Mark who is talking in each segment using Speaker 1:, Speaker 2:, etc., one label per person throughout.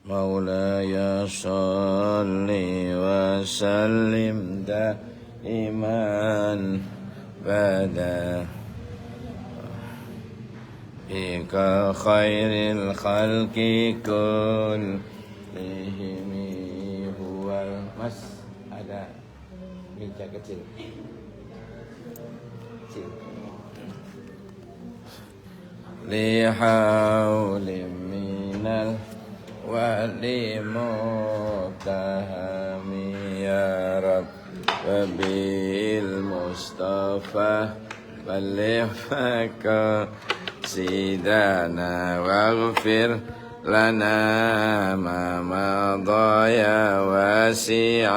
Speaker 1: مولاي صل وسلم دائما بدا بك خير الخلق كلهم هو Mas ada meja kecil لحول من الولي متهم يا رب وبالمصطفى بلغ مقاصدنا واغفر لنا ما مضى يا واسع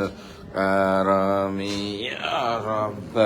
Speaker 1: الكرم يا رب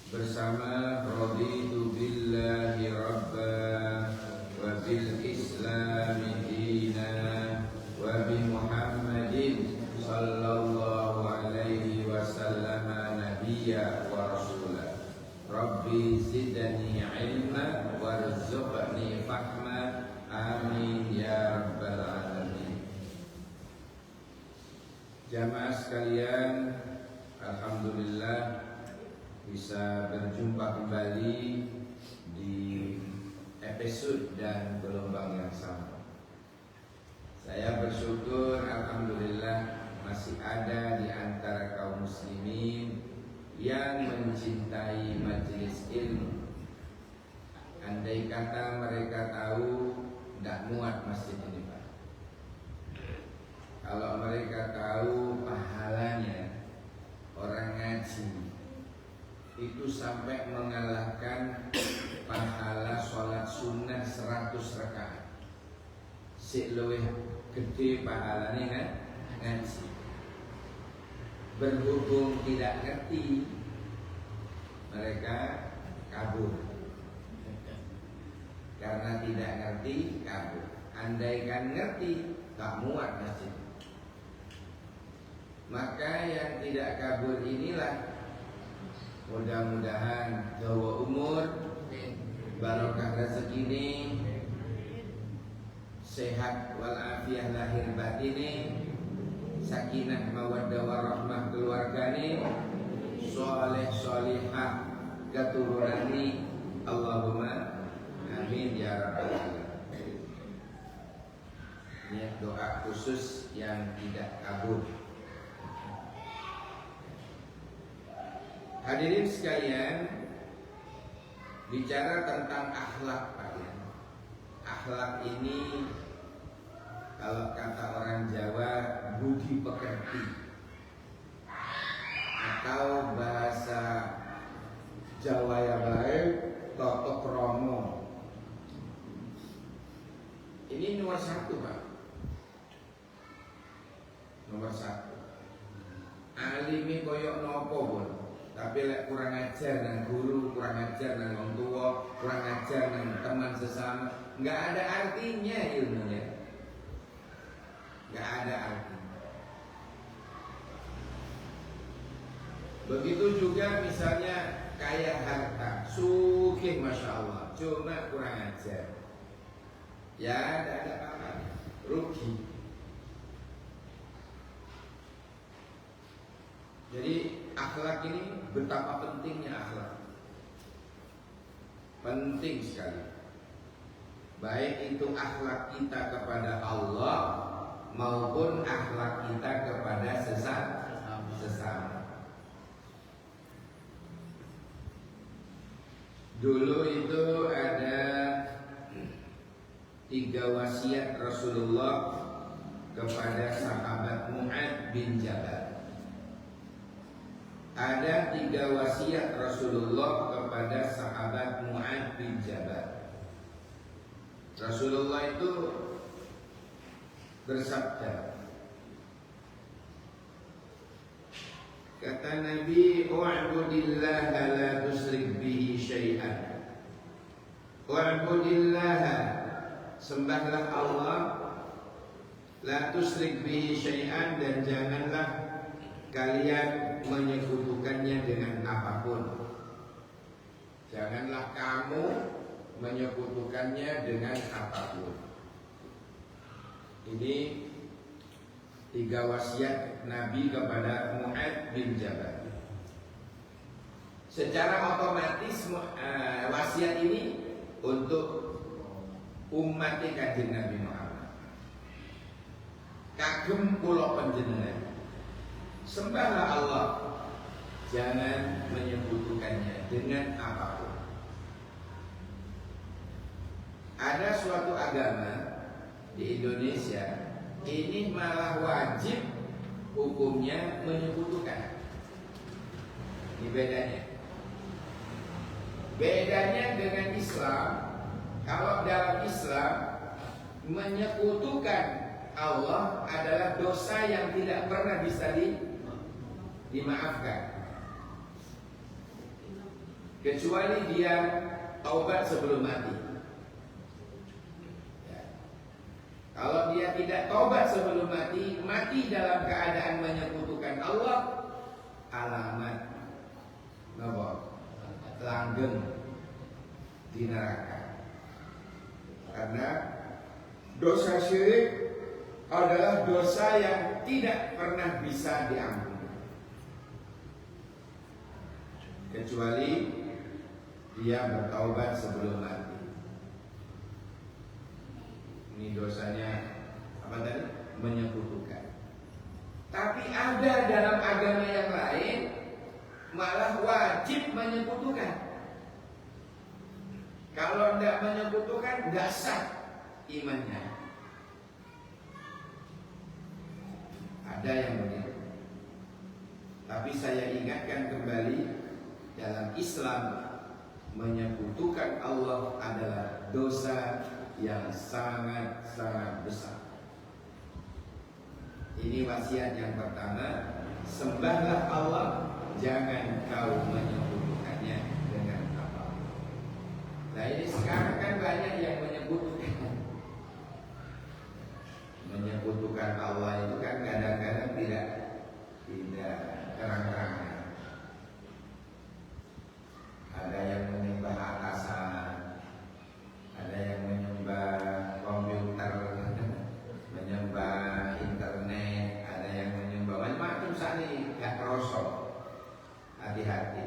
Speaker 2: bersama raditu billahi rabba wa bil islami dina wa bi muhammadin sallallahu alaihi wasallam nabiyya wa rasulah rabbi zidni ilma warzuqni fahma amin ya rabbal alamin. Jamaah sekalian, alhamdulillah bisa berjumpa kembali di episode dan gelombang yang sama. Saya bersyukur alhamdulillah masih ada di antara kaum muslimin yang mencintai majelis ilmu. Andai kata mereka tahu tidak muat masjid ini, Pak. Kalau mereka tahu pahalanya orang ngaji itu sampai mengalahkan pahala sholat sunnah 100 rakaat. Sik luwih gede pahalanya kan ngaji. Berhubung tidak ngerti, mereka kabur. Karena tidak ngerti, kabur. Andaikan ngerti, tak muat masjid. Maka yang tidak kabur inilah mudah-mudahan dawa umur, barokah rezeki ini, sehat walafiat lahir batin, sakinah mawaddah warahmah keluarga ini, soleh solihah keturunan ini. Allahumma amin ya rabbal alamin. Ini doa khusus yang tidak kabur. Hadirin sekalian, bicara tentang akhlak, Pak ya. Akhlak ini kalau kata orang Jawa budi pekerti, atau bahasa Jawa yang lain toto kromo. Ini nomor satu, Pak. Nomor satu. Alimi koyok nopo pun, tapi lek kurang ajar nang guru, kurang ajar nang wong tua, kurang ajar nang teman sesama, nggak ada artinya ilmunya. Nggak ada artinya. Begitu juga misalnya kaya harta, sugih masya Allah, cuma kurang ajar. Ya, tidak ada apa-apa, rugi. Jadi akhlak ini betapa pentingnya akhlak. Penting sekali. Baik itu akhlak kita kepada Allah maupun akhlak kita kepada sesama. Dulu itu ada 3 wasiat Rasulullah kepada sahabat Mu'adz bin Jabal. Ada 3 wasiat Rasulullah kepada sahabat Mu'adz bin Jabal. Rasulullah itu bersabda, kata Nabi, "Wa'budillaha la tusyrik bihi syai'an." Wa'budillaha, sembahlah Allah, la tusyrik bihi syai'an, dan janganlah kalian menyekutukannya dengan apapun. Janganlah kamu menyekutukannya dengan apapun. Ini 3 wasiat Nabi kepada Mu'adz bin Jabal. Secara otomatis wasiat ini untuk umat Kanjeng Nabi Muhammad. Kagem kula panjenengan, sembahlah Allah, jangan menyekutukannya dengan apapun. Ada suatu agama di Indonesia ini malah wajib hukumnya menyekutukan. Ini bedanya. Bedanya dengan Islam, kalau dalam Islam menyekutukan Allah adalah dosa yang tidak pernah bisa dimaafkan, kecuali dia taubat sebelum mati. Ya. Kalau dia tidak taubat sebelum mati, mati dalam keadaan menyekutukan Allah, alamat langgeng di neraka. Karena dosa syirik adalah dosa yang tidak pernah bisa diampuni, kecuali dia bertaubat sebelum mati. Ini dosanya apa tadi? Menyekutukan. Tapi ada dalam agama yang lain malah wajib menyekutukan. Kalau tidak menyekutukan, tidak sah imannya. Ada yang begitu. Tapi saya ingatkan kembali, dalam Islam menyekutukan Allah adalah dosa yang sangat-sangat besar. Ini wasiat yang pertama, sembahlah Allah, jangan kau menyekutukannya dengan apa. Nah ini sekarang kan banyak yang menyekutukan Allah itu kan kadang-kadang tidak terang-terangan. Ada yang menyembah atasan, ada yang menyembah komputer, menyembah internet, ada yang menyembah macam-macam. Saat ini gak kerosok. Hati-hati.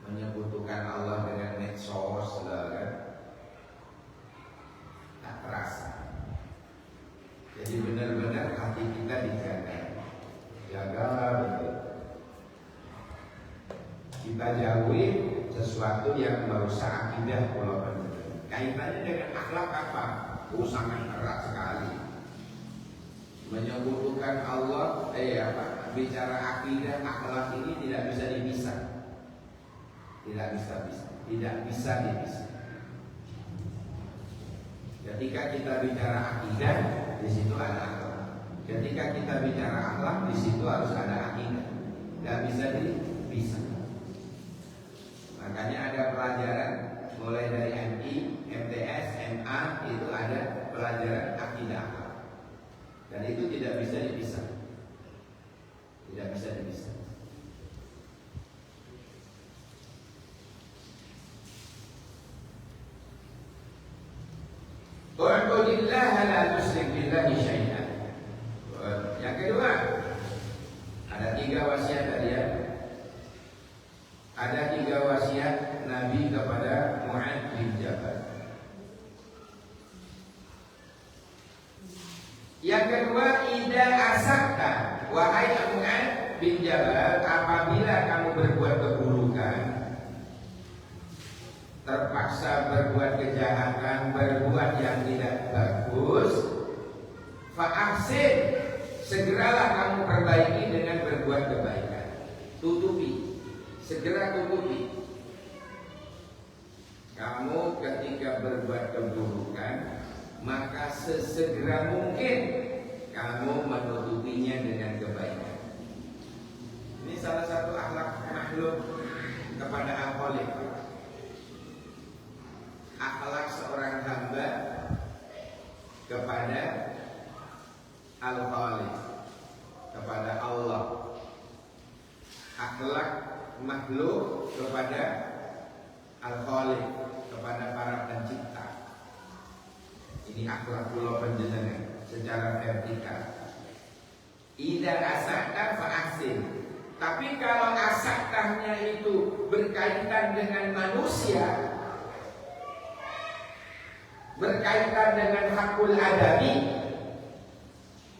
Speaker 2: Menyekutukan Allah dengan medsos, kan? Tak terasa. Jadi benar-benar hati kita dijaga. Jaga betul. Kita jauhi sesuatu yang merusak akidah pola pendidikan. Kaitannya dengan akhlak apa? Sangat erat sekali. Menyekutukan Allah, bicara akidah, akhlak ini tidak bisa dipisah. Tidak bisa dipisah. Ketika kita bicara akidah, di situ ada akhlak. Ketika kita bicara akhlak, di situ harus ada akidah. Gak bisa dipisah. Makanya ada pelajaran mulai dari MI, MTS, MA itu ada pelajaran akidah akhlak. Dan itu tidak bisa dipisah. Tidak bisa dipisah. Wa'budillah la tusyrik billahi syai'an. Yang kedua, ada 3 wasiat tadi ya. Ada 3 wasiat Nabi kepada Mu'adz bin Jabal. Yang kedua, idza asakta, wahai Mu'adz bin Jabal, apabila kamu berbuat keburukan, terpaksa berbuat kejahatan, berbuat yang tidak bagus, fa'ahsin, segeralah kamu perbaiki dengan berbuat kebaikan. Tutupi, segera tutupi. Kamu ketika berbuat keburukan, maka sesegera mungkin kamu menutupinya dengan kebaikan. Ini salah satu akhlak makhluk kepada al-Khaliq. Akhlak seorang hamba kepada Al-Khaliq, kepada Allah. Akhlak makhluk kepada Al-Khaliq, kepada para pencipta. Ini akhlak kula panjenengan secara vertikal. Idza asakta fa'ahsin. Tapi kalau asaktahnya itu berkaitan dengan manusia, berkaitan dengan hakul adami,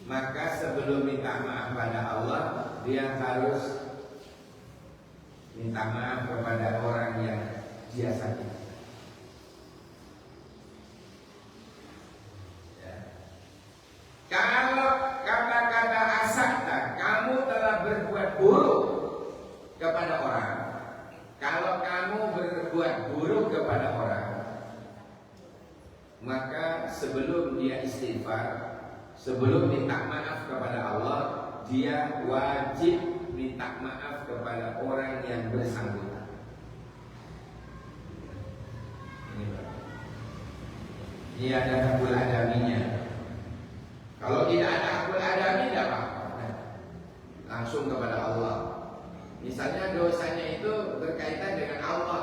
Speaker 2: maka sebelum minta maaf pada Allah, dia harus minta maaf kepada orang yang dia sakiti. Ya. Kalau kata-kata asakta, kamu telah berbuat buruk kepada orang. Kalau kamu berbuat buruk kepada orang, maka sebelum dia istighfar, sebelum minta maaf kepada Allah, dia wajib minta maaf kepada orang yang bersangkutan. Ini ada hakul adaminya. Kalau tidak ada hakul adami, tidak apa-apa. Langsung kepada Allah. Misalnya dosanya itu berkaitan dengan Allah,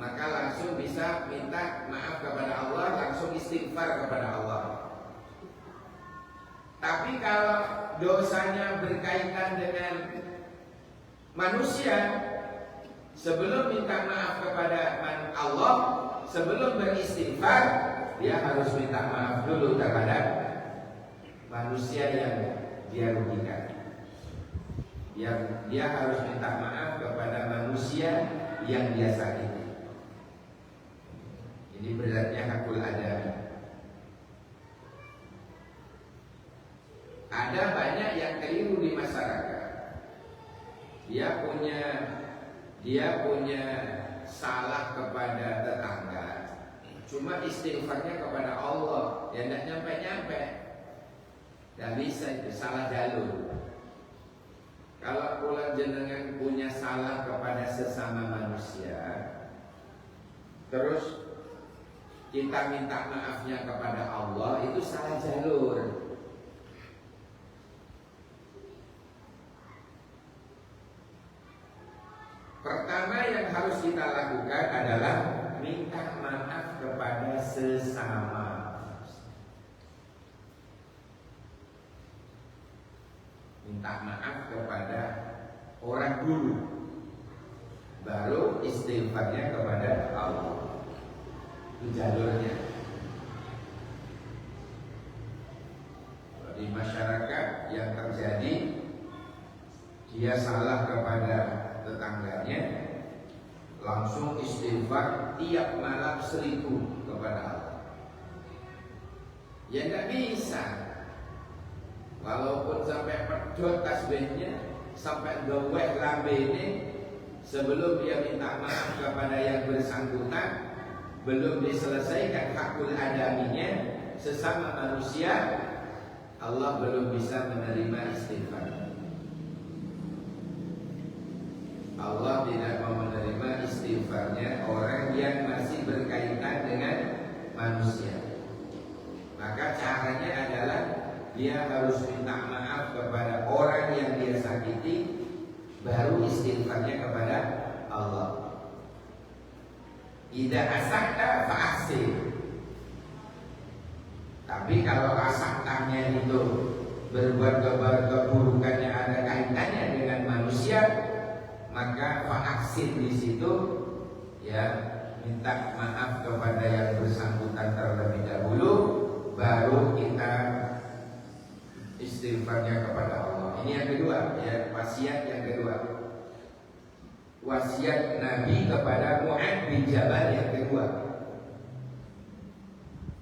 Speaker 2: maka langsung bisa minta maaf kepada Allah, langsung istighfar kepada Allah. Tapi kalau dosanya berkaitan dengan manusia, sebelum minta maaf kepada Allah, sebelum beristighfar, dia harus minta maaf dulu terhadap manusia yang dia rugikan. Dia harus minta maaf kepada manusia yang dia sakiti. Ini beratnya hakul adami. Ada banyak yang keliru di masyarakat. Dia punya salah kepada tetangga, cuma istighfarnya kepada Allah, ya tidak nyampe-nyampe. Tidak bisa, itu salah jalur. Kalau pulang jenengan punya salah kepada sesama manusia, terus kita minta maafnya kepada Allah, itu salah jalur. Pertama yang harus kita lakukan adalah minta maaf kepada sesama. Minta maaf kepada orang dulu, baru istighfarnya kepada Allah. Itu jalurnya. Di masyarakat yang terjadi, dia salah kepada tetangganya, langsung istighfar tiap malam 1000 kepada Allah. Ya tidak bisa. Walaupun sampai pedot tasbihnya, sampai doweh lambene, sebelum dia minta maaf kepada yang bersangkutan, belum diselesaikan hakul adaminya sesama manusia, Allah belum bisa menerima istighfar. Allah tidak mau menerima istighfarnya orang yang masih berkaitan dengan manusia. Maka caranya adalah dia harus minta maaf kepada orang yang dia sakiti, baru istighfarnya kepada Allah. Idza asakta fa'ahsin. Tapi kalau asaktanya itu berbuat keburukan yang ada kaitannya dengan manusia, maka fa'ahsin di situ ya minta maaf kepada yang bersangkutan terlebih dahulu, baru kita istighfarnya kepada Allah. Ini yang kedua, ya, wasiat yang kedua. Wasiat Nabi kepada Mu'adz bin Jabal yang kedua.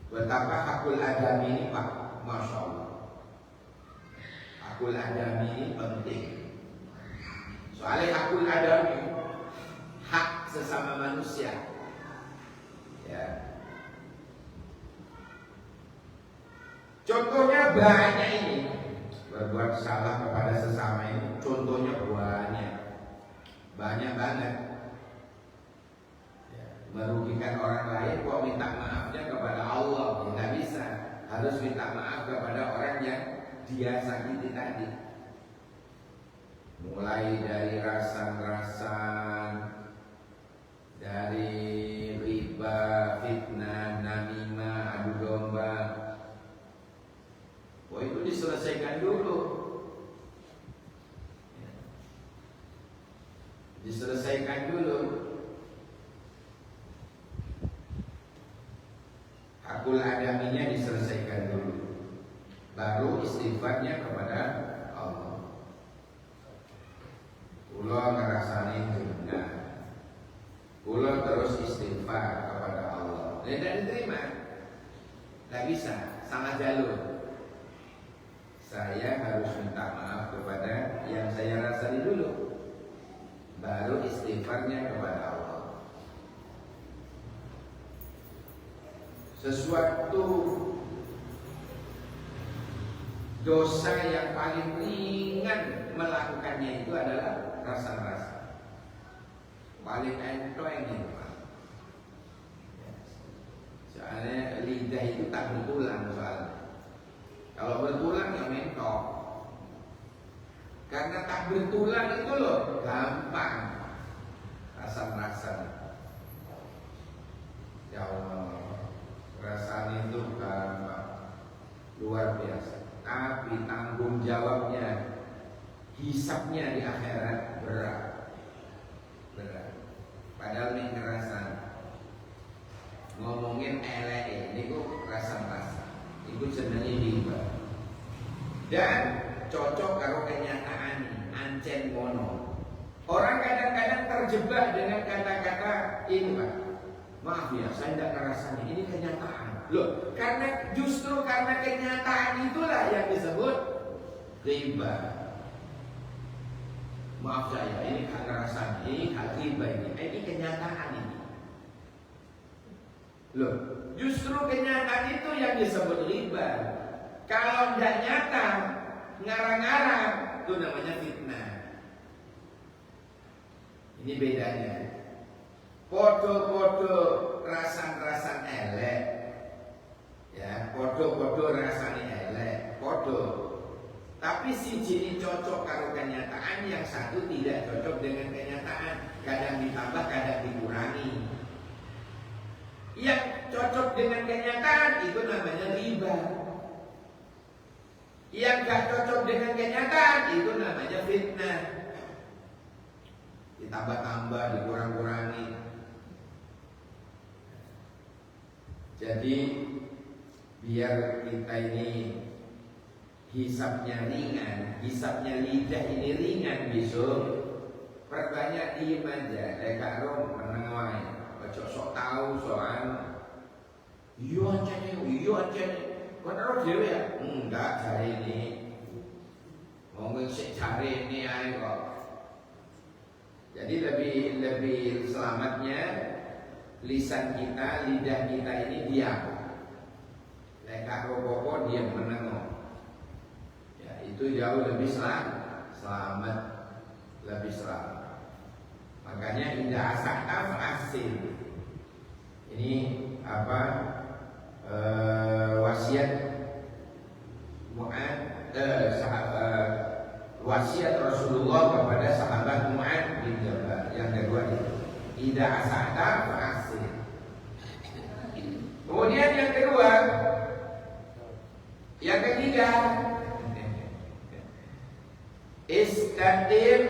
Speaker 2: Betapa hakul adami ini, Pak, Masya Allah. Hakul adami ini penting. Soalnya hakul adami, hak sesama manusia, ya. Contohnya banyak ini, berbuat salah kepada sesama ini. Contohnya banyak banget. Ya, merugikan orang lain, kok minta maafnya kepada Allah? Ya, nggak bisa. Harus minta maaf kepada orang yang dia sakiti tadi. Mulai dari rasan-rasan, dari riba, fitnah, namimah, adu domba. Oh, itu diselesaikan dulu. Diselesaikan dulu. Hakul adaminya diselesaikan dulu, baru istighfarnya kepada Allah. Ulo ngerasani benar, ulo terus istighfar kepada Allah. Tidak diterima, tidak bisa, salah jalur. Saya harus minta maaf kepada yang saya rasani dulu, baru istighfarnya kepada Allah. Sesuatu dosa yang paling ringan melakukannya itu adalah rasa-rasa. Paling enteng itu, Pak. Soalnya lidah itu tak bertulang soalnya. Kalau bertulang ya mentok. Karena tak bertulang itu loh gampang rasa-rasa. Ya Allah, rasanya itu gampang, luar biasa. Tapi tanggung jawabnya, hisabnya di akhirat berat. Padahal ini kerasan. Ngomongin elek ini kok rasa-rasa. Itu jenenge riba. Dan cocok karo kenyataan ancen mono. Orang kadang-kadang terjebak dengan kata-kata ini, Pak. Maaf ya, saya tidak ngerasanya. Ini kenyataan. Loh, justru karena kenyataan itulah yang disebut riba. Maaf saya, ini hak ngerasanya, ini hak riba ini kenyataan ini. Loh, justru kenyataan itu yang disebut riba. Kalau tidak nyata, ngarang-ngarang, itu namanya fitnah. Ini bedanya. Podo-podo rasan-rasan elek, ya, podo-podo rasanya elek, podo. Tapi si jini cocok karo kenyataan, yang satu tidak cocok dengan kenyataan. Kadang ditambah, kadang dikurangi. Yang cocok dengan kenyataan itu namanya riba. Yang gak cocok dengan kenyataan itu namanya fitnah. Ditambah-tambah, dikurang-kurangi. Jadi biar kita ini hisabnya ringan, hisabnya lidah ini ringan besok, perbanyak diem aja, Kak Rom meneng wae. Ojo sok tahu soal iya ancene kok ora dhewe ya? Enggak, jare ini. Wong sik jare ini ae kok. Jadi lebih selamatnya lisan kita, lidah kita ini diam. Lek robopo diam menengok. Ya, itu jauh lebih selamat, lebih selamat. Makanya indah asakaf asin. Ini apa? Wasiat Mu'ad, wasiat Rasulullah kepada sahabat Mu'ad bin Jabal. Yang kedua itu indah asakaf asin. Kemudian yang kedua, yang ketiga, istaqim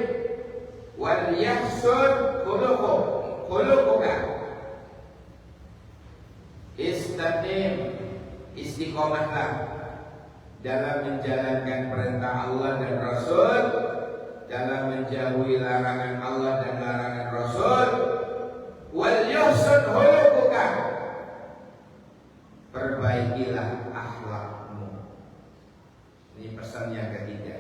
Speaker 2: wal yahsun khuluquka. Istaqim, istiqomahlah dalam menjalankan perintah Allah dan Rasul, dalam menjauhi larangan Allah dan larangan Rasul. Wal yahsun khuluquka, perbaikilah akhlakmu. Ini pesan yang ketiga.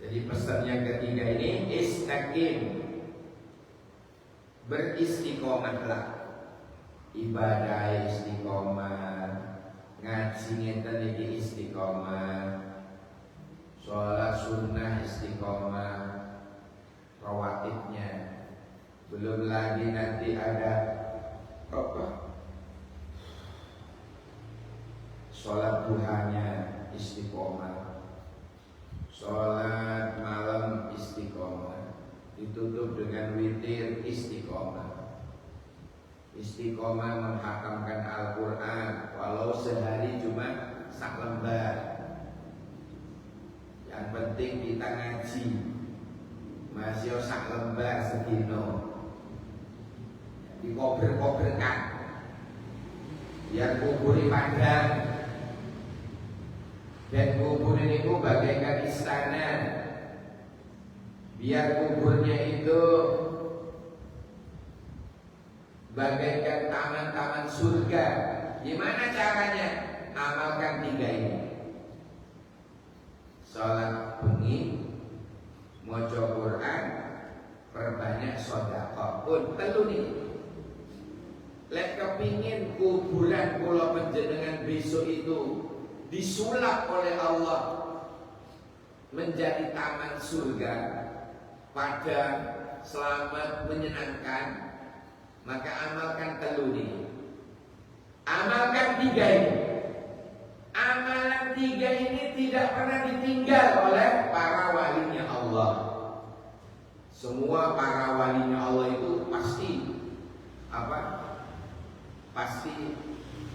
Speaker 2: Jadi pesan yang ketiga ini istaqim, beristiqomahlah. Ibadah istiqomah, ngaji ngeten iki istiqomah, sholat sunnah istiqomah, rawatibnya. Belum lagi nanti ada apa? Sholat duhanya istiqomah, sholat malam istiqomah, ditutup dengan witir istiqomah. Istiqomah menghatamkan Al-Quran walau sehari cuma sak lembar. Yang penting kita ngaji masih sak lembar sedino, dikober-koberkan biar kuburi padang. Dan kubur ini bagaikan istana, biar kuburnya itu bagaikan taman-taman surga. Gimana caranya? Amalkan tiga ini: sholat bengi, maca Quran, perbanyak sedekah. Pun telu nih. Lek kepingin kuburan kula panjenengan besok itu disulap oleh Allah menjadi taman surga, pada selamat, menyenangkan, maka amalkan telu ini. Amalkan tiga ini. Amalan tiga ini tidak pernah ditinggal oleh para walinya Allah. Semua para walinya Allah itu pasti apa? Pasti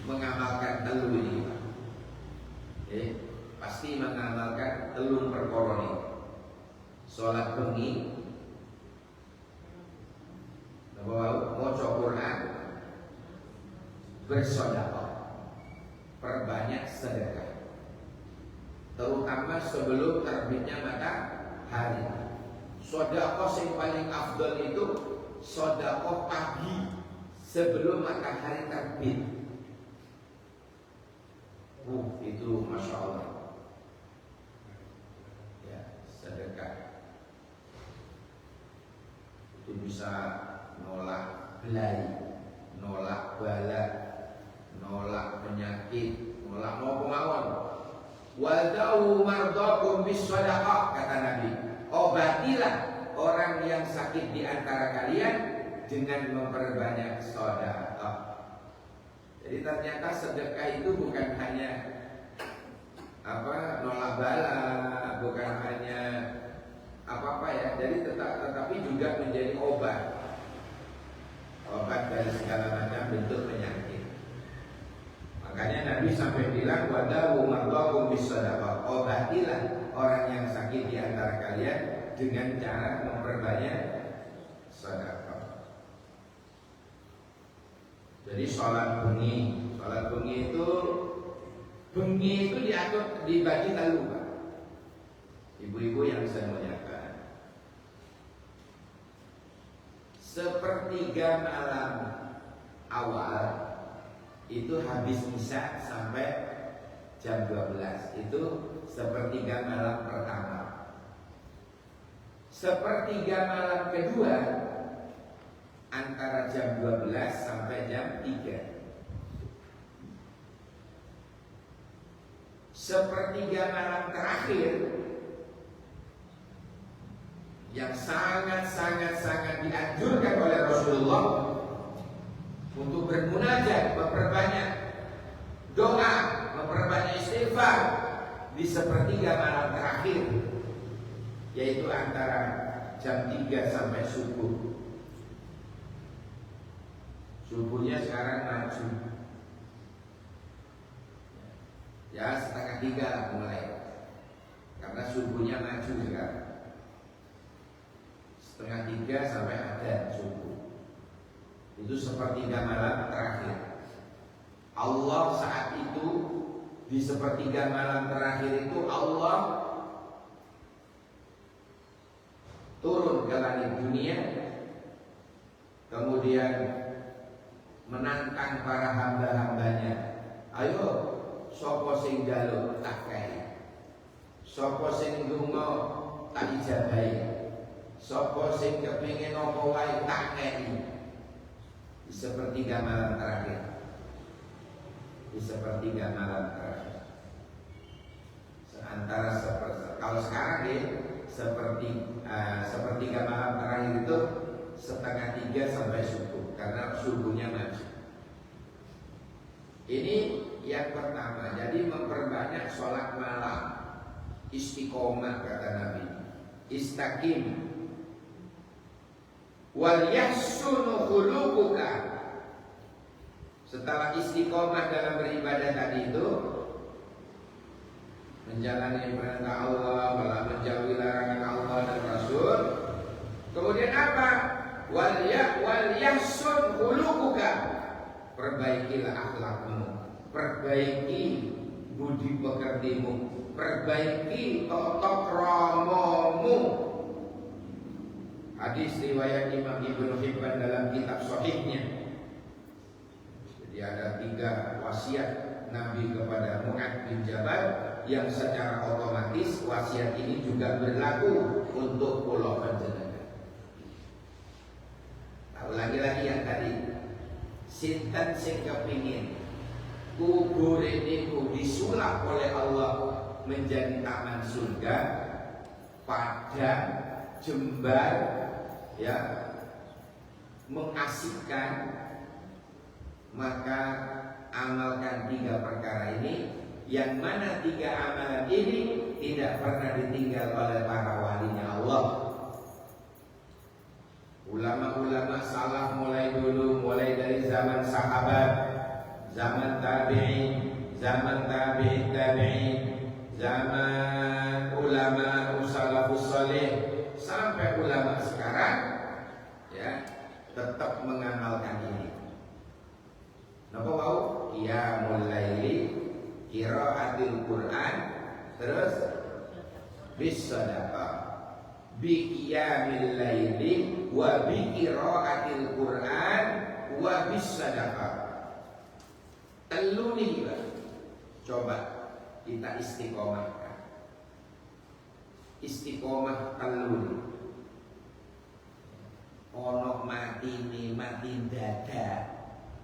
Speaker 2: mengamalkan telu ini. Pasti mengamalkan telung perkara ini. Salat bengi, maca Quran, bersedekah, perbanyak sedekah, terutama sebelum terbitnya matahari. Sedekah yang paling afdal itu sedekah pagi sebelum matahari terbit. Itu Masya Allah. Ya, sedekah itu bisa nolak belai, nolak bala, nolak penyakit, nolak mau mawon. Wadau mardakum bis sedekah, kata Nabi. Obatilah orang yang sakit di antara kalian dengan memperbanyak sedekah. Jadi ternyata sedekah itu bukan hanya nolak bala, bukan hanya apa ya. Jadi tetapi juga menjadi obat dari segala macam bentuk penyakit. Makanya Nabi sampai bilang wadawu mardakum bisadaqah, obatilah orang yang sakit di antara kalian dengan cara memperbanyak sedekah. Jadi sholat bengi itu diatur dibagi telu, Pak. Ibu-ibu yang saya muliakan, sepertiga malam awal itu habis isya sampai jam 12, itu sepertiga malam pertama. Sepertiga malam kedua antara jam 12 sampai jam 3. Sepertiga malam terakhir yang sangat dianjurkan oleh Rasulullah untuk bermunajat, memperbanyak doa, memperbanyak istighfar di sepertiga malam terakhir, yaitu antara jam 3 sampai subuh. Subuhnya sekarang maju, ya 2:30 lah mulai, karena subuhnya maju sekarang. 2:30 sampai adzan subuh. Itu sepertiga malam terakhir. Allah saat itu di sepertiga malam terakhir itu Allah turun ke langit dunia, kemudian menantang para hamba-hambanya. Ayo, sapa sing njaluk tak kei, sapa sing ndonga tak ijabahi, sapa sing kepingin apa wae tak kei. Di sepertiga malam terakhir, di sepertiga malam terakhir, antara kalau sekarang ya sepertiga malam terakhir itu 2:30 sampai subuh, karena subuhnya maju. Ini yang pertama. Jadi memperbanyak sholat malam, istiqomah kata Nabi, istaqim. Wal yahsunu khuluquka. Setelah istiqomah dalam beribadah tadi itu, menjalani perintah Allah, menjauhi larangan Allah dan Rasul. Kemudian apa? Wal yahsun khuluquka. Perbaikilah akhlakmu, perbaiki budi pekertimu, perbaiki tata kramamu. Hadis riwayat Imam Ibnu Hibban dalam kitab Sahihnya. Jadi ada 3 wasiat Nabi kepada Mu'adz bin Jabal yang secara otomatis wasiat ini juga berlaku untuk pulau panjenengan. Lagi-lagi yang tadi, sinten sing kepingin kubur ini disulap oleh Allah menjadi taman surga, padang, jembar, ya, mengasihkan, maka amalkan 3 perkara ini. Yang mana 3 amalan ini tidak pernah ditinggal oleh para walinya Allah. Ulama-ulama salaf mulai dulu, mulai dari zaman sahabat, zaman tabi'in, zaman tabi'in, zaman ulama salafus salih, sampai ulama sekarang, ya, tetap mengamalkan ini. Napa wau? Qiyamul laili, qiraatil Quran, terus bis sadaqah. Bi qiyamil laili wa bi qiraatil Quran wa bis sadaqah. Telu niki, Pak. Coba kita istiqomahkan. Istiqomah telu. Ono mati ni mati dada,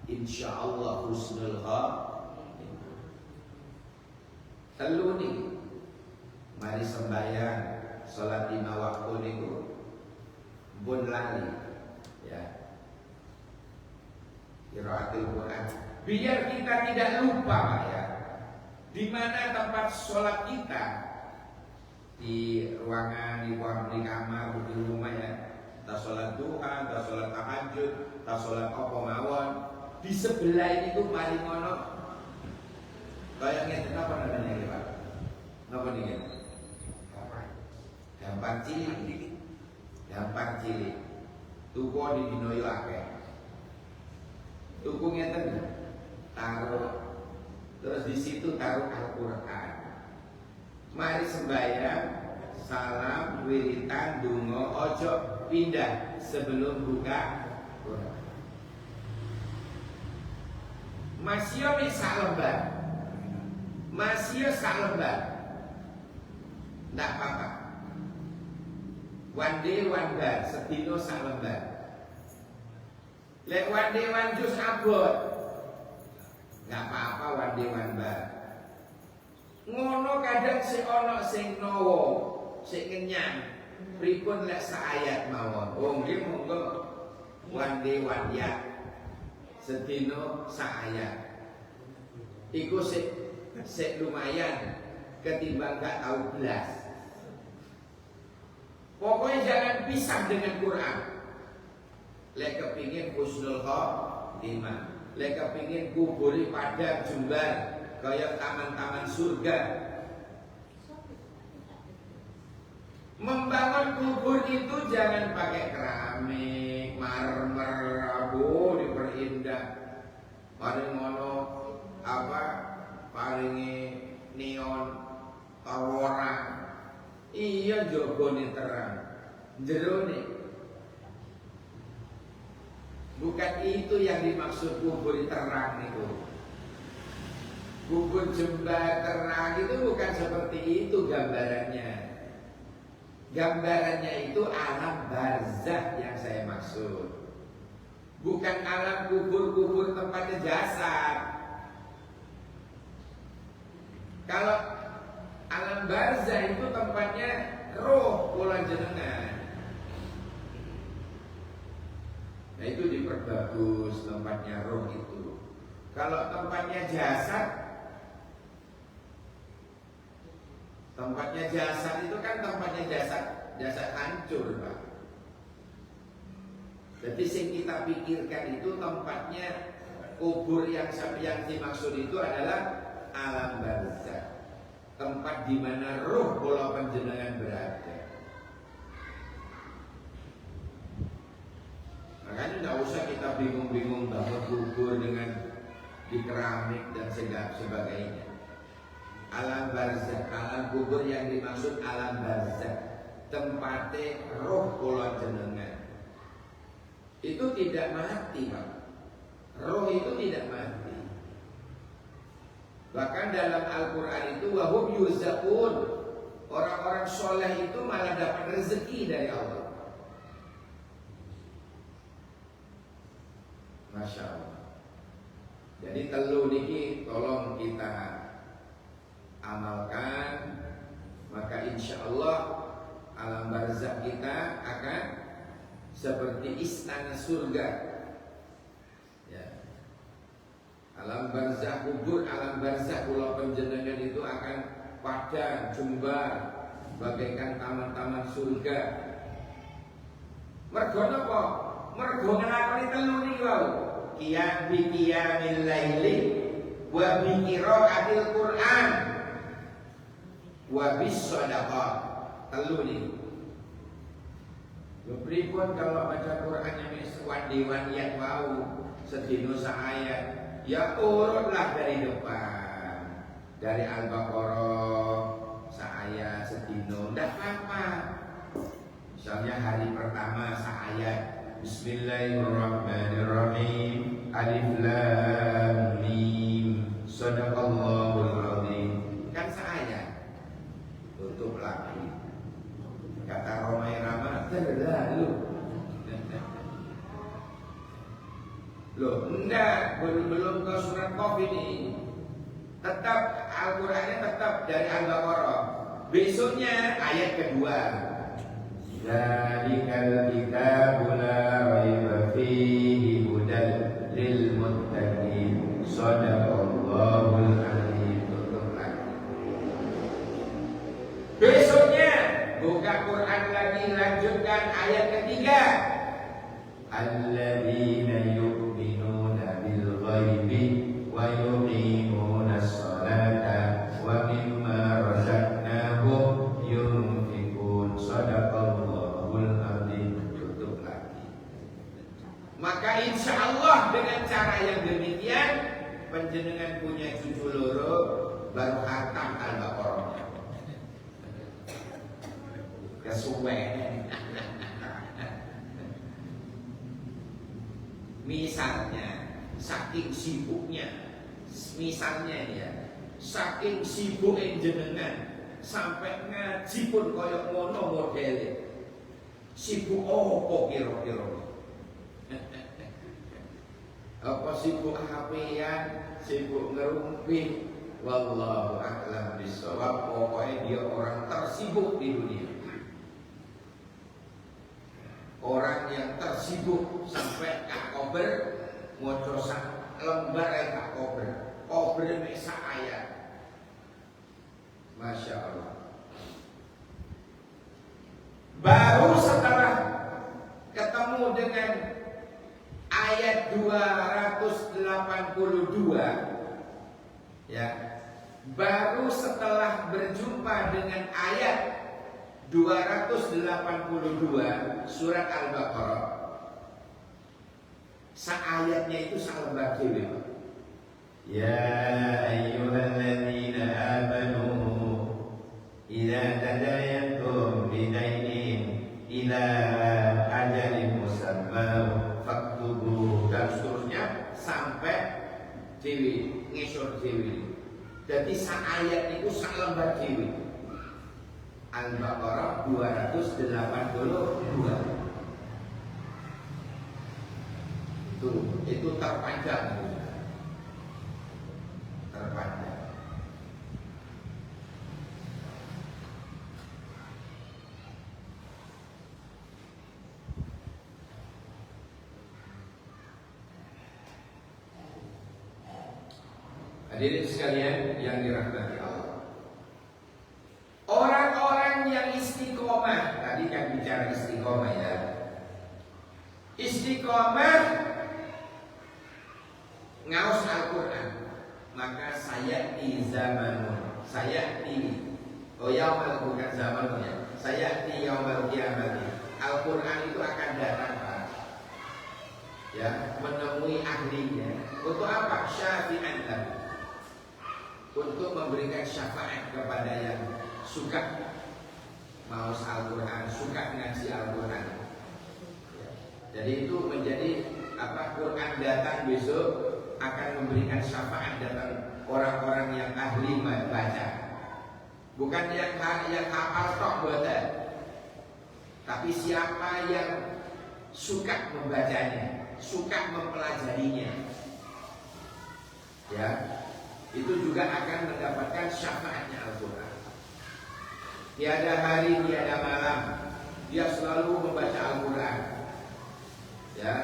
Speaker 2: insyaallah husnul khatimah. Telu niki. Mari sembahyang, salat 5 waktu niku pun lali, ya. Qiraatul Quran. Biar kita tidak lupa, Pak, ya. Di mana tempat sholat kita, di ruangan, di kamar, di rumah, ya. Kita sholat duha, kita sholat tahajud, kita sholat apa mawon. Di sebelah ini tuh paling ngono. Kayak ngeten apa namanya ini, Pak? Napa niki? Gampang cilik. Gampang cilik. Tuku di dino yo akeh. Tuku ngeten, taruh. Terus di situ taruh Al-Qur'an. Mari sembahyang, salam, wiritan, donga, ojo pindah sebelum buka Quran. Masih sak lembar. Masih sak lembar. Enggak apa-apa. One day one bar, sedino sak lembar. Lek one day one jus abot, nggak apa-apa one day one bar. Ngono kadang si ono sing nowo, sing kenyang, pripun lek saayat mawon. Oh nggih monggo one day one ya, sedino saayat. Iku sik lumayan ketimbang gak tahu belas. Pokoknya jangan pisah dengan Quran. Lek kepingin husnul khotimah, lek kepingin kuburi padang jembar kaya taman-taman surga. Membangun kubur itu jangan pakai keramik, marmer, abu diperindah. Paling ngono apa? Paringi neon, tawaran. Iya jogone terang, jerone. Bukan itu yang dimaksud kubur terang itu. Kubur jembar terang itu bukan seperti itu gambarannya. Gambarannya itu alam barzakh yang saya maksud. Bukan alam kubur-kubur tempatnya jasad. Kalau alam barzakh itu tempatnya roh kula jenengan. Nah itu diperbagus tempatnya roh itu. Kalau tempatnya jasad, itu kan tempatnya jasad hancur, Pak. Jadi yang kita pikirkan itu tempatnya kubur yang dimaksud itu adalah alam barzakh. Tempat di mana roh kula panjenengan berada. Makanya tidak usah kita bingung-bingung bangun kubur dengan di keramik dan sebagainya. Alam barzakh, alam kubur yang dimaksud alam barzakh, tempatnya roh kula jenengan. Itu tidak mati, Pak. Roh itu tidak mati. Bahkan dalam Al-Quran itu wahum yurzaqun, orang-orang soleh itu malah dapat rezeki dari Allah. Masya Allah. Jadi telu niki tolong kita amalkan, maka insya Allah alam barzakh kita akan seperti istana surga. Alam barzakh kubur, alam barzakh kula panjenengan itu akan padang, jembar, bagaikan taman-taman surga. Mergo napa? Mergo nglakoni telu niki wae. Qiyam bi qiyamil laili wa bi qiraatil Qur'an wa bis shadaqah. Telu niki. Pripun kalau baca Quran yang wandi-wan yak wau sedina saayat. Ya urutlah dari depan, dari Al-Baqarah seayat sedino, ndak apa-apa. Misalnya hari pertama seayat Bismillahirrahmanirrahim, Alif Lam Mim, Shadaqallahul Azim. Kan seayat, tutup lagi. Kata Romai Rama, terlalu. Loh, enggak, belum ke surat Qaf ini. Tetap Al-Qur'annya tetap dari Al-Baqarah. Besoknya ayat kedua. Zalikal kitabu la raiba fihi hudal lil muttaqin. Shadaqallahul azim. Tutup lagi. Besoknya buka Quran lagi, lanjutkan ayat ketiga. Alladzina yu'minuna bil ghaibi wa yuqimuna as-salata wa mimma razaqnahum yunfiqun. Shadaqallahul azim. Tutup lagi. Maka insya Allah dengan cara yang demikian panjenengan punya cucu loro baru khatam Al-Baqarah. Kesuwen. Misalnya, saking sibuknya, saking sibuk jenengan sampai ngaji pun koyok ngono modele. Sibuk opo kira-kira? Apa sibuk HP-an, sibuk ngerumpi? Wallahu a'lam bishawab. Pokoknya dia orang tersibuk di dunia. Orang yang tersibuk sampai kak kober ngoco sak lembar kak kober mek sak ayat. Masya Allah. Baru setelah ketemu dengan ayat 282, ya, baru setelah berjumpa dengan ayat 282 surat Al-Baqarah, ayatnya itu salembar dewi. Ya ayyuhalladzina amanu idza tadayantum bidainin ila ajalin musamma faktubu, dan seterusnya sampai dewi ngesor dewi. Jadi ayat itu salembar dewi. Al-Baqarah 282. Itu terpanjang. Hadirin sekalian yang dirahmati Allah, orang-orang yang istiqomah, tadi kan bicara istiqomah ya. Istiqomah ngaus Al-Quran, maka saya di zaman bukan zamannya, saya di yaumul kiamat. Al-Quran itu akan datang, Pak, ya, menemui ahlinya. Untuk apa? Syafi'an, untuk memberikan syafaat kepada yang suka mau Al-Quran, suka ngaji Al-Quran. Jadi itu menjadi apa? Quran datang besok akan memberikan syafaat datang orang-orang yang ahli membaca. Bukan yang hafal tok boten, tapi siapa yang suka membacanya, suka mempelajarinya, ya, itu juga akan mendapatkan syafaatnya Al-Quran. Tiada hari, tiada malam dia selalu membaca Al-Quran, ya.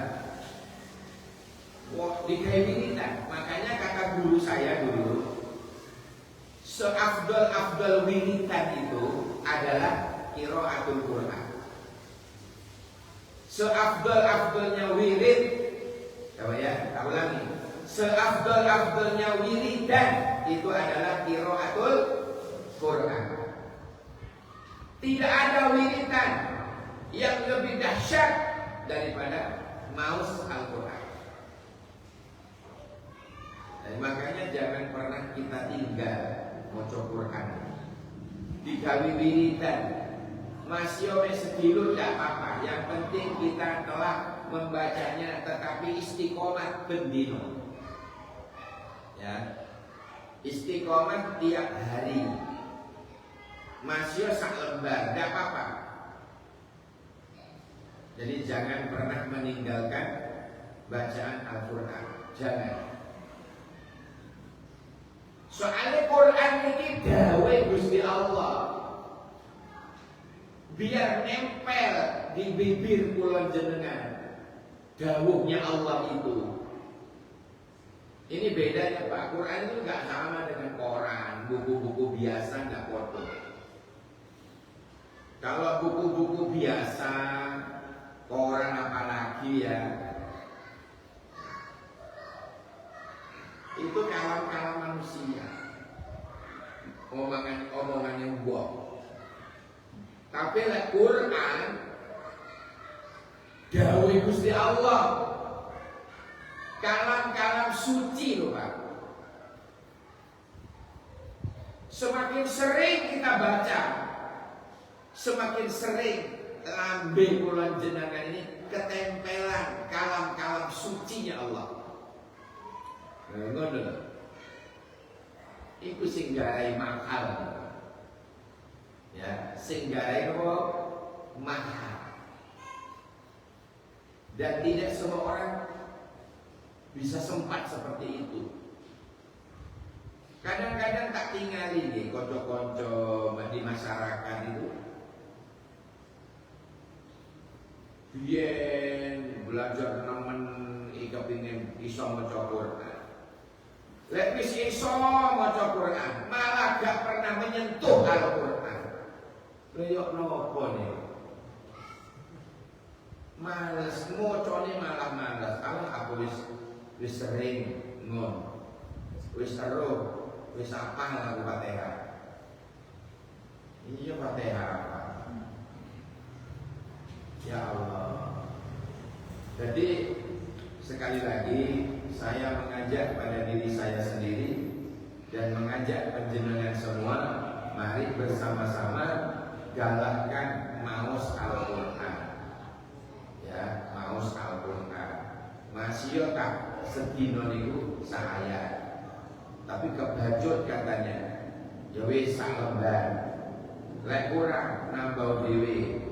Speaker 2: Wah, dikaitan. Makanya kata guru saya dulu, seafdal wiridan itu adalah qiraatul Quran. Seafdalnya wirid, apa ya? Tak ulangi. Seafdal-afdalnya wiridan itu adalah qiraatul Quran. Tidak ada wiridan yang lebih dahsyat daripada maus Al-Quran. Dan makanya jangan pernah kita tinggal maca Quran. Digawe wiridan, masih sedilur tidak apa-apa. Yang penting kita telah membacanya, tetapi istiqomah bendino. Ya, istiqomah tiap hari. Masih sak lembar, tidak apa-apa. Jadi jangan pernah meninggalkan bacaan Al-Quran. Jangan. Soalnya Quran ini dawe Gusti Allah, biar nempel di bibir kula jenengan. Dawuhnya Allah itu. Ini bedanya Pak. Quran itu nggak sama dengan koran, buku-buku biasa nggak foto. Kalau buku-buku biasa, koran apalagi ya, itu kalam-kalam manusia, omongan yang buang. Tapi lek Quran dawuh Gusti Allah, kalam-kalam suci loh Pak. Semakin sering kita baca, semakin sering lambe kula jenengan ini ketempelan kalam-kalam sucinya Allah. Ngono lho. Iku sing gawe mahal. Ya, sing gawe apa? Mahal. Dan tidak semua orang bisa sempat seperti itu. Kadang-kadang tak tinggal ini konco-konco di masyarakat itu. Biyen belajar nemen iki pengin iso maca Quran. Lek wis iso maca Quran, malah gak pernah menyentuh Al-Quran. Leyok nopo nih? Males ngocone malah males. Allah aku wis sering ngon. Wis ero, wis apal aku Fatihah. Iya Fatihah apa? Ya Allah. Jadi sekali lagi saya mengajak pada diri saya sendiri dan mengajak panjenengan semua, mari bersama-sama galakkan maos Al-Quran. Ya, maos Al-Quran. Masih tak sedino niku saya. Tapi kebajut katanya. Ya wis sak lembar. Lek kurang nambah dhewe.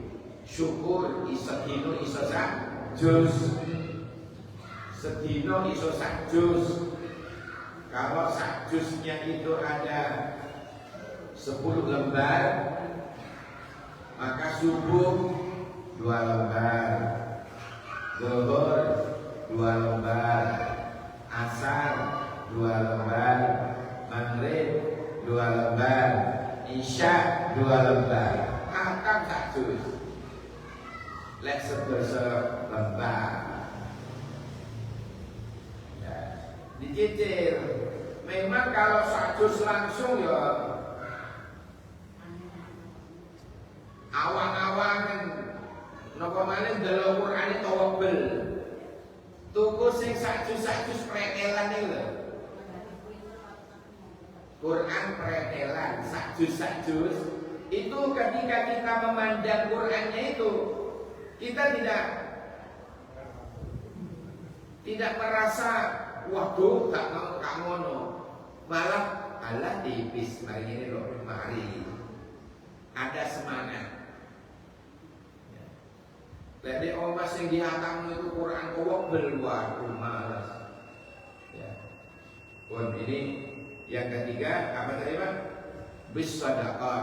Speaker 2: Syukur iso dino iso sak juz. Sedino iso sak juz. Kalau sak juznya itu ada 10 lembar, maka subuh 2 lembar, zuhur 2 lembar, asar 2 lembar, maghrib 2 lembar, isya 2 lembar. Akan sak juz. Lek sebesar lembar. Ya, dicicil. Memang kalau sak juz langsung ya awang-awangan napa maneh delok Qur'ane tawabel. Tuku sing sak juz pretelan iki lho. Quran pretelan sak juz itu ketika kita memandang Qur'annya itu kita tidak merasa waduh gak ngono. Malah Allah tipis mari ini loh, mari ada semangat. Jadi omas yang dihantam itu Quran kawak berluar malas. Ya. Pun ini yang ketiga apa tadi Pak? Bis sedekah,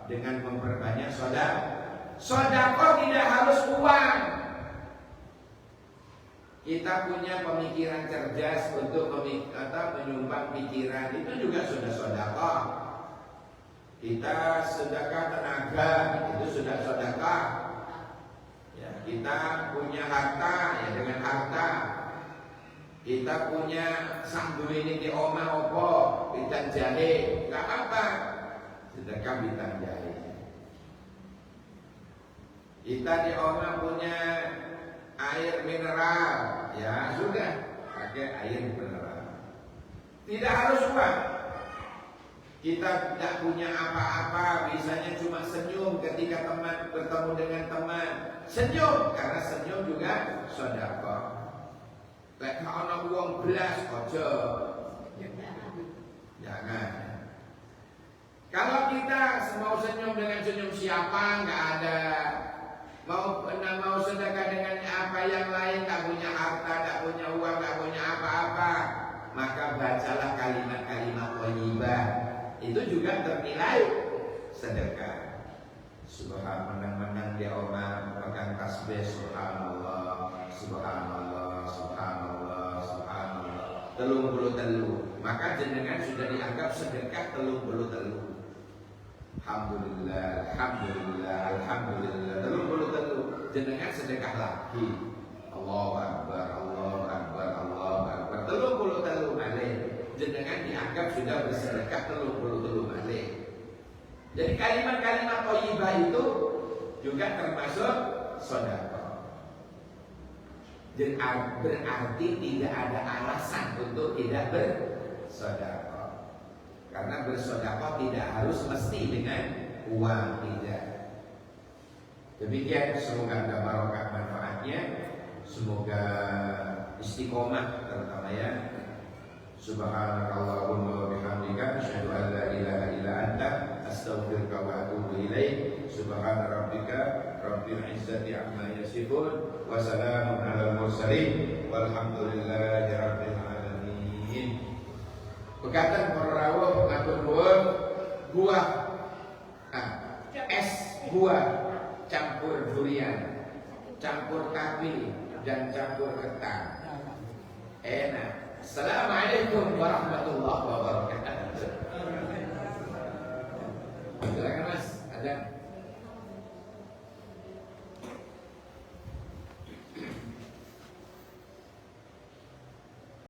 Speaker 2: dengan memperbanyak sedekah. Sedekah tidak harus uang. Kita punya pemikiran cerdas untuk menyumbang pikiran, itu juga sudah sedekah. Kita sedekah tenaga, itu sudah sedekah. Ya, kita punya harta, ya dengan harta. Kita punya sambil ini di omah opo, bintang jahe, nggak apa, sedekah bintang jahe. Kita di omah punya air mineral, ya sudah pakai air mineral. Tidak harus uang. Kita tidak punya apa-apa, bisanya cuma senyum ketika teman bertemu dengan teman. Senyum, karena senyum juga sedekah. Lek ana wong blas aja. Jangan. Kalau kita mau senyum dengan senyum siapa nggak ada. Mau sedekah dengan apa yang lain, tak punya harta, tak punya uang, tak punya apa-apa, maka bacalah kalimat-kalimat thayyibah. Itu juga ternilai sedekah. Subhanallah, menang-menang dia omah pegang tasbih subhanallah, subhanallah, subhanallah, subhanallah. 33. Maka jenengan sudah dianggap sedekah 33. Alhamdulillah, alhamdulillah, alhamdulillah. 33 jenengan sedekah lagi. Allahu akbar, Allahu akbar, Allahu akbar. 33 malih. Jenengan dianggap sudah bersedekah 33 malih. Jadi kalimat-kalimat thayyibah itu juga termasuk sedekah. Berarti tidak ada alasan untuk tidak bersedekah. Karena bersedekah tidak harus mesti dengan uang, tidak. Demikian, semoga ada barokah manfaatnya, semoga istiqomah terutama ya. Subhanakallahumma wa bihamdika asyhadu an la ilaha illa anta astaghfiruka wa atubu ilaik. Subhana rabbika rabbil izzati amma yasifun wa salamun alal mursalin walhamdulillahi rabbil alamin. Bekatan para rawuh matur nuwun buah es buah campur durian, campur kapi dan campur ketan. Enak. Assalamualaikum warahmatullahi wabarakatuh. Silakan Mas, ada